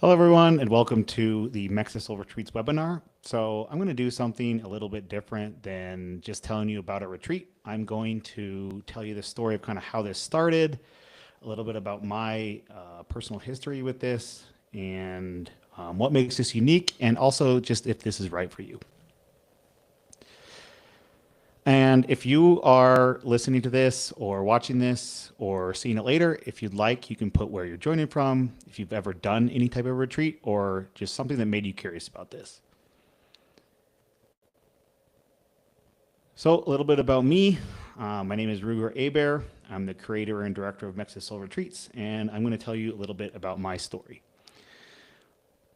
Hello, everyone, and welcome to the Mexisoul Retreats webinar. So I'm going to do something a little bit different than just telling you about a retreat. I'm going to tell you the story of kind of how this started, a little bit about my personal history with this, and what makes this unique, and also just if this is right for you. And if you are listening to this or watching this or seeing it later, if you'd like, you can put where you're joining from, if you've ever done any type of retreat or just something that made you curious about this. So a little bit about me. My name is Ruger Abair. I'm the creator and director of Mexisoul Retreats, and I'm going to tell you a little bit about my story.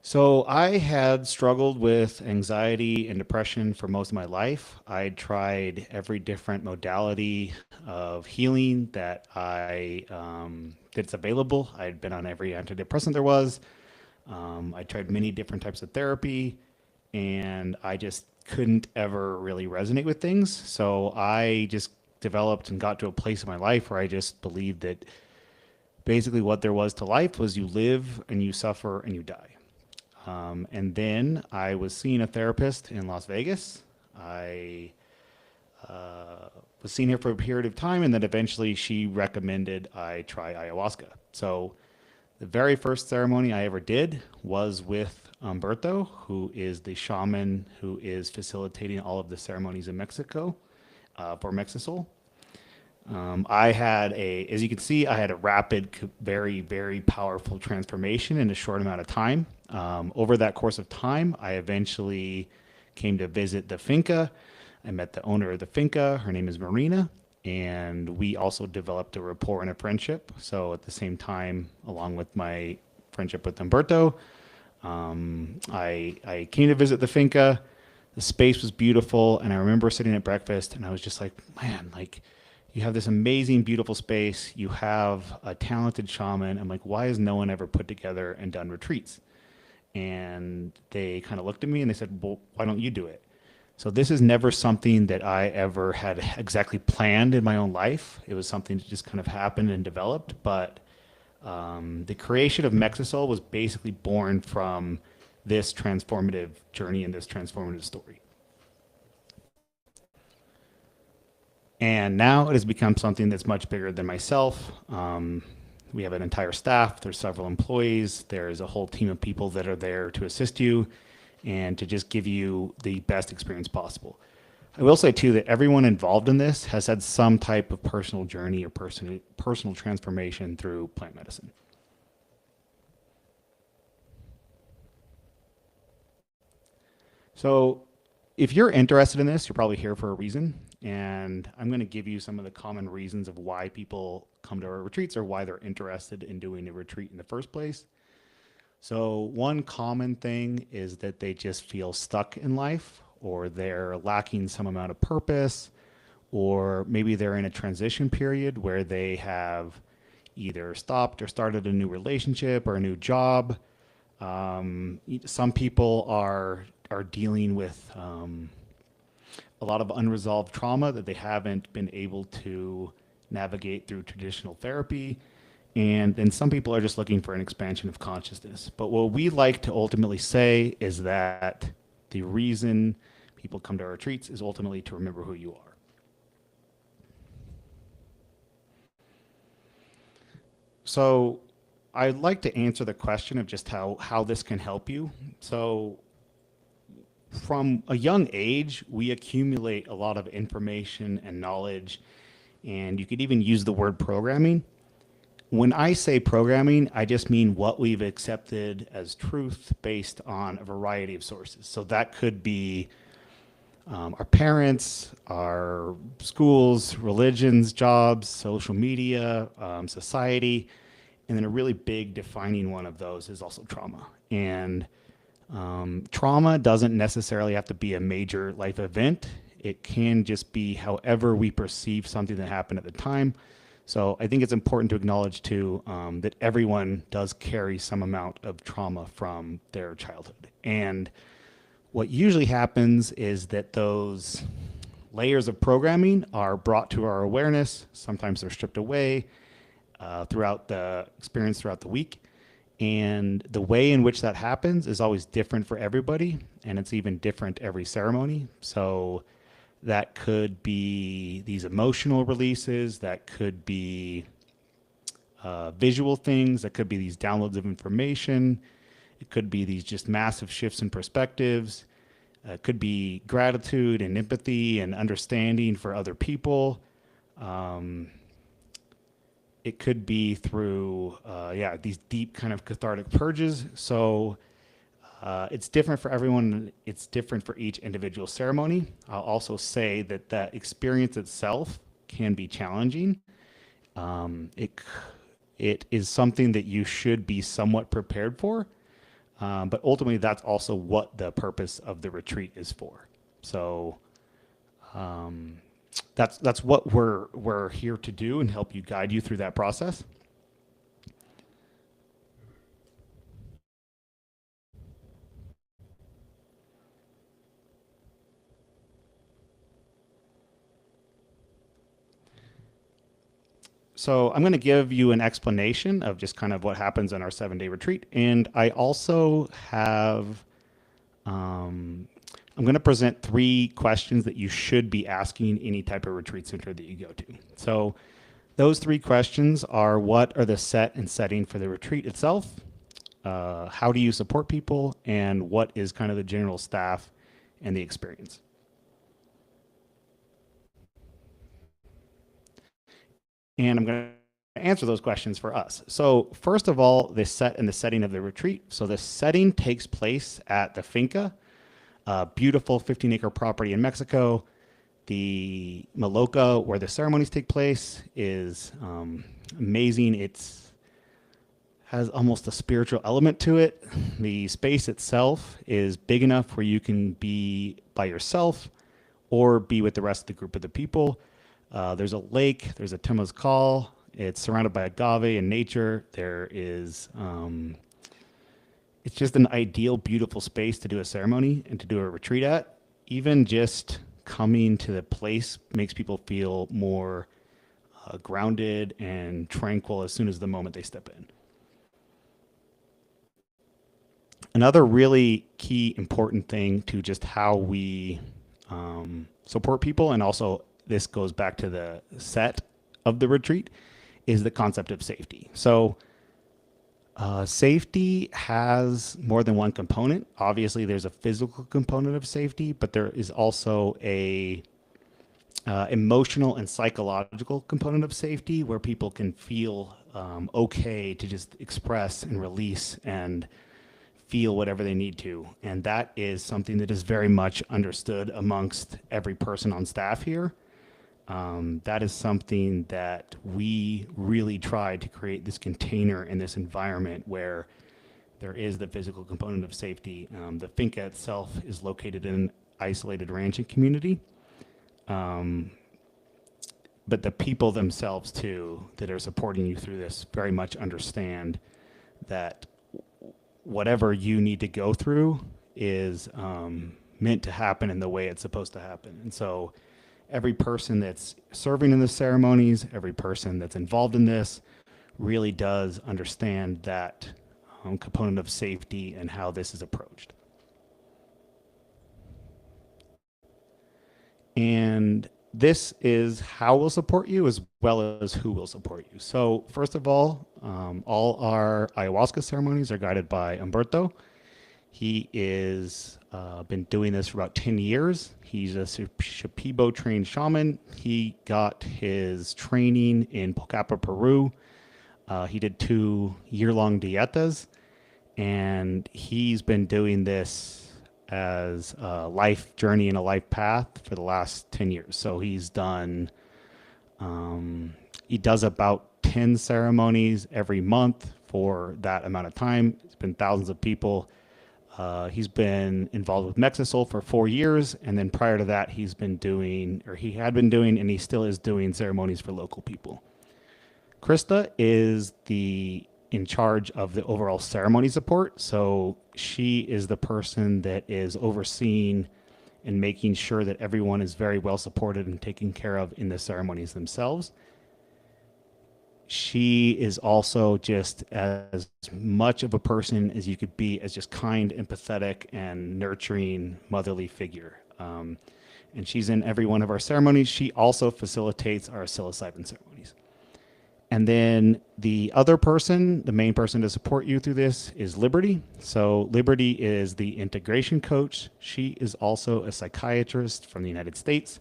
So I had struggled with anxiety and depression for most of my life. I tried every different modality of healing that's available. I'd been on every antidepressant there was. I tried many different types of therapy, and I just couldn't ever really resonate with things. So I just developed and got to a place in my life where I just believed that basically what there was to life was you live and you suffer and you die. And then I was seeing a therapist in Las Vegas. I was seeing her for a period of time, and then eventually she recommended I try ayahuasca. So the very first ceremony I ever did was with Humberto, who is the shaman who is facilitating all of the ceremonies in Mexico for Mexisoul. As you can see, I had a rapid, very, very powerful transformation in a short amount of time. Over that course of time, I eventually came to visit the finca. I met the owner of the finca. Her name is Marina, and we also developed a rapport and a friendship. So at the same time, along with my friendship with Humberto, I came to visit the finca. The space was beautiful, and I remember sitting at breakfast, and I was just like, man, like, you have this amazing, beautiful space. You have a talented shaman. I'm like, why has no one ever put together and done retreats? And they kind of looked at me and they said, well, why don't you do it? So this is never something that I ever had exactly planned in my own life. It was something that just kind of happened and developed. But the creation of Mexisoul was basically born from this transformative journey and this transformative story. And now it has become something that's much bigger than myself. We have an entire staff. There's several employees. There's a whole team of people that are there to assist you and to just give you the best experience possible. I will say too that everyone involved in this has had some type of personal journey or personal transformation through plant medicine. So if you're interested in this, you're probably here for a reason. And I'm going to give you some of the common reasons of why people come to our retreats or why they're interested in doing a retreat in the first place. So one common thing is that they just feel stuck in life, or they're lacking some amount of purpose, or maybe they're in a transition period where they have either stopped or started a new relationship or a new job. Some people are dealing with a lot of unresolved trauma that they haven't been able to navigate through traditional therapy. And then some people are just looking for an expansion of consciousness. But what we like to ultimately say is that the reason people come to our retreats is ultimately to remember who you are. So I'd like to answer the question of just how this can help you. So from a young age, we accumulate a lot of information and knowledge, and you could even use the word programming. When I say programming, I just mean what we've accepted as truth based on a variety of sources. So that could be our parents, our schools, religions, jobs, social media, society, and then a really big defining one of those is also trauma. And trauma doesn't necessarily have to be a major life event. It can just be however we perceive something that happened at the time. So I think it's important to acknowledge too that everyone does carry some amount of trauma from their childhood. And what usually happens is that those layers of programming are brought to our awareness. Sometimes they're stripped away throughout the experience throughout the week. And the way in which that happens is always different for everybody, and it's even different every ceremony. So that could be these emotional releases, that could be visual things, that could be these downloads of information, it could be these just massive shifts in perspectives, it could be gratitude and empathy and understanding for other people. Um, it could be through, yeah, these deep kind of cathartic purges. So it's different for everyone. It's different for each individual ceremony. I'll also say that that experience itself can be challenging. Um, it it is something that you should be somewhat prepared for, but ultimately that's also what the purpose of the retreat is for. So um, that's what we're here to do and help you guide you through that process. So I'm going to give you an explanation of just kind of what happens in our 7 day retreat. And I also have, um, I'm going to present 3 questions that you should be asking any type of retreat center that you go to. So those 3 questions are: what are the set and setting for the retreat itself? How do you support people? And what is kind of the general staff and the experience? And I'm going to answer those questions for us. So, first of all, the set and the setting of the retreat. So, the setting takes place at the Finca, a beautiful 15-acre property in Mexico. The Maloca, where the ceremonies take place, is amazing. It's has almost a spiritual element to it. The space itself is big enough where you can be by yourself or be with the rest of the group of the people. There's a lake, there's a Temazcal. It's surrounded by agave and nature. It's just an ideal, beautiful space to do a ceremony and to do a retreat at. Even just coming to the place makes people feel more grounded and tranquil as soon as the moment they step in. Another really key important thing to just how we support people, and also this goes back to the set of the retreat, is the concept of safety. So safety has more than one component. Obviously, there's a physical component of safety, but there is also a emotional and psychological component of safety where people can feel okay to just express and release and feel whatever they need to. And that is something that is very much understood amongst every person on staff here. That is something that we really try to create this container and this environment where there is the physical component of safety. The finca itself is located in an isolated ranching community. Um, but the people themselves, too, that are supporting you through this very much understand that whatever you need to go through is meant to happen in the way it's supposed to happen. And so every person that's serving in the ceremonies, every person that's involved in this really does understand that component of safety and how this is approached. And this is how we'll support you as well as who will support you. So first of all our ayahuasca ceremonies are guided by Umberto. He is been doing this for about 10 years. He's a Shipibo trained shaman. He got his training in Pocapa, Peru. He did 2 year-long dietas, and he's been doing this as a life journey and a life path for the last 10 years. So he does about 10 ceremonies every month for that amount of time. It's been thousands of people. He's been involved with Mexisoul for 4 years, and then prior to that, he had been doing, and he still is doing ceremonies for local people. Krista is in charge of the overall ceremony support, so she is the person that is overseeing and making sure that everyone is very well supported and taken care of in the ceremonies themselves. she is also just as much of a person as you could be, as just kind, empathetic, and nurturing motherly figure. And she's in every one of our ceremonies. She also facilitates our psilocybin ceremonies. And then the other person, the main person to support you through this, is Liberty. So Liberty is the integration coach. She is also a psychiatrist from the United States.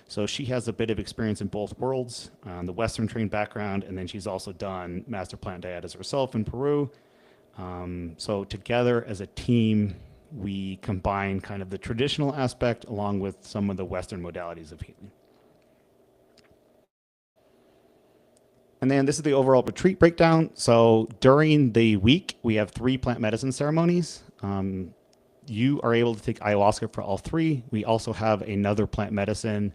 So she has a bit of experience in both worlds, the Western trained background, and then she's also done master plant dietas herself in Peru. So together as a team, we combine kind of the traditional aspect along with some of the Western modalities of healing. And then this is the overall retreat breakdown. So during the week, we have 3 plant medicine ceremonies. You are able to take ayahuasca for all 3. We also have another plant medicine.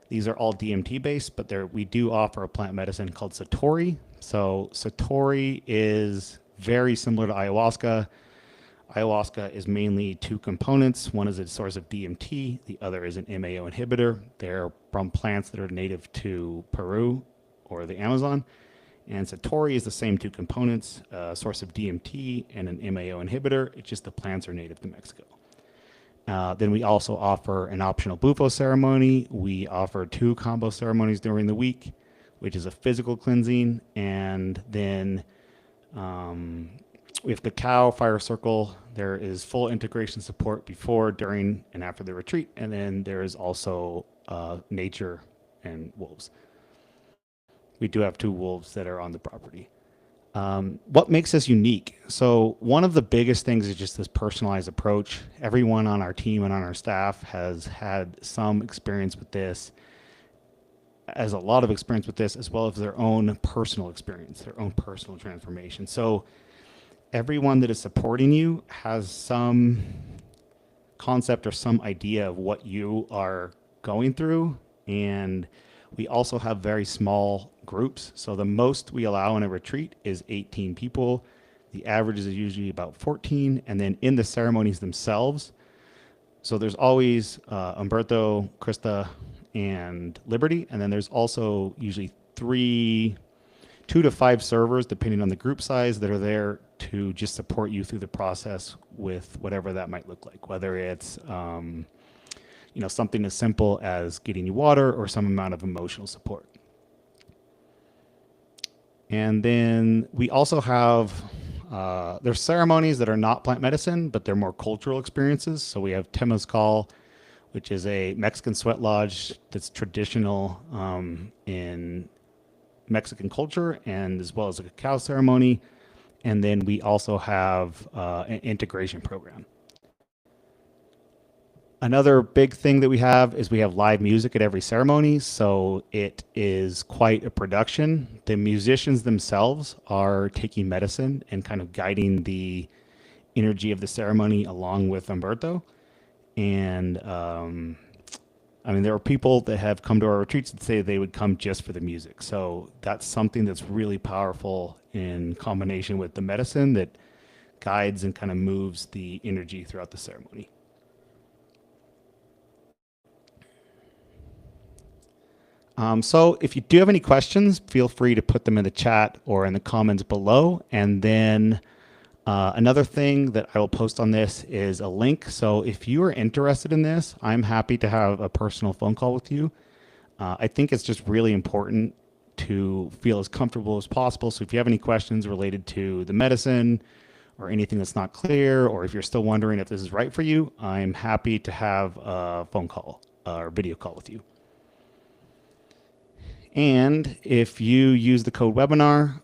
These are all DMT based, but we do offer a plant medicine called Satori. So Satori is very similar to ayahuasca. Ayahuasca is mainly 2 components. One is a source of DMT. The other is an MAO inhibitor. They're from plants that are native to Peru or the Amazon. And Satori is the same 2 components, a source of DMT and an MAO inhibitor. It's just the plants are native to Mexico. Then we also offer an optional Bufo ceremony. We offer 2 combo ceremonies during the week, which is a physical cleansing. And then we have the cow fire circle. There is full integration support before, during, and after the retreat. And then there is also nature and wolves. We do have 2 wolves that are on the property. What makes us unique? So one of the biggest things is just this personalized approach. Everyone on our team and on our staff has had some experience with this, has a lot of experience with this, as well as their own personal experience, their own personal transformation. So everyone that is supporting you has some concept or some idea of what you are going through. And we also have very small groups. So the most we allow in a retreat is 18 people. The average is usually about 14. And then in the ceremonies themselves, so there's always Umberto, Krista, and Liberty. And then there's also usually 2 to 5 servers, depending on the group size, that are there to just support you through the process with whatever that might look like, whether it's something as simple as getting you water or some amount of emotional support. And then we also have, there's ceremonies that are not plant medicine, but they're more cultural experiences. So we have Temazcal, which is a Mexican sweat lodge that's traditional in Mexican culture, and as well as a cacao ceremony. And then we also have an integration program. Another big thing that we have is we have live music at every ceremony, so it is quite a production. The musicians themselves are taking medicine and kind of guiding the energy of the ceremony along with Umberto. And there are people that have come to our retreats that say they would come just for the music. So that's something that's really powerful in combination with the medicine that guides and kind of moves the energy throughout the ceremony. So if you do have any questions, feel free to put them in the chat or in the comments below. And then another thing that I will post on this is a link. So if you are interested in this, I'm happy to have a personal phone call with you. I think it's just really important to feel as comfortable as possible. So if you have any questions related to the medicine or anything that's not clear, or if you're still wondering if this is right for you, I'm happy to have a phone call or video call with you. And if you use the code webinar,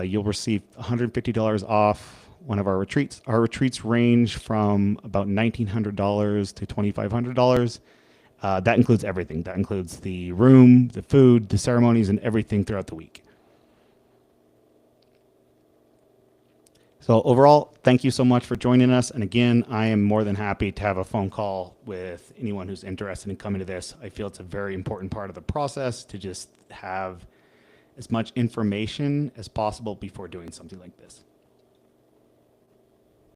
you'll receive $150 off one of our retreats. Our retreats range from about $1,900 to $2,500. That includes everything. That includes the room, the food, the ceremonies, and everything throughout the week. So overall, thank you so much for joining us. And again, I am more than happy to have a phone call with anyone who's interested in coming to this. I feel it's a very important part of the process to just have as much information as possible before doing something like this.